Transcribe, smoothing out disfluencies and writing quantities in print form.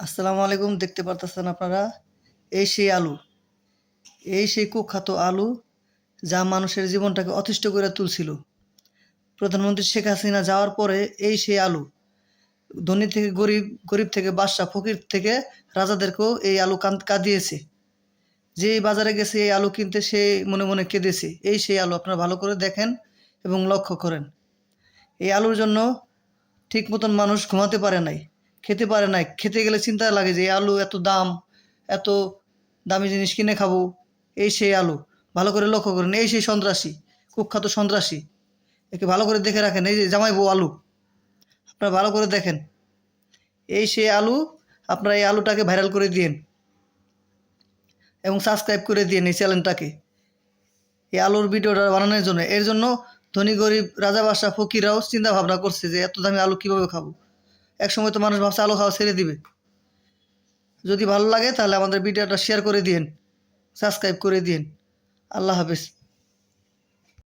আসসালামু আলাইকুম। দেখতে পারতেছেন আপনারা, এই সেই আলু, এই সেই কুখ্যাত আলু যা মানুষের জীবনটাকে অতিষ্ঠ করে তুলছিল। প্রধানমন্ত্রী শেখ হাসিনা যাওয়ার পরে এই সেই আলু ধনী থেকে গরিব, গরিব থেকে বাদশা, ফকির থেকে রাজাদেরকেও এই আলু কাঁদিয়েছে। যেই বাজারে গেছে এই আলু কিনতে সে মনে মনে কেঁদেছে। এই সেই আলু, আপনারা ভালো করে দেখেন এবং লক্ষ্য করেন। এই আলুর জন্য ঠিক মতন মানুষ ঘুমাতে পারে নাই, খেতে পারে নাই। খেতে গেলে চিন্তা লাগে যে এই আলু এত দাম, এত দামি জিনিস কিনে খাবো। এই সেই আলু, ভালো করে লক্ষ্য করেন। এই সেই সন্ত্রাসী, কুখ্যাত সন্ত্রাসী, একে ভালো করে দেখে রাখেন। এই যে জামাই বউ আলু, আপনারা ভালো করে দেখেন। এই সেই আলু, আপনারা এই আলুটাকে ভাইরাল করে দিয়েন এবং সাবস্ক্রাইব করে দিয়েন এই চ্যানেলটাকে, এই আলুর ভিডিওটা বানানোর জন্য। এর জন্য ধনী গরিব রাজা বাদশা ফকিরাও চিন্তা ভাবনা করছে যে এত দামি আলু কীভাবে খাবো। একসময় তো মানুষ ভাবছে আলু খাওয়া ছেড়ে দিবে। যদি ভালো লাগে তাহলে আমাদের ভিডিওটা শেয়ার করে দিন, সাবস্ক্রাইব করে দিন। আল্লাহ হাফেজ।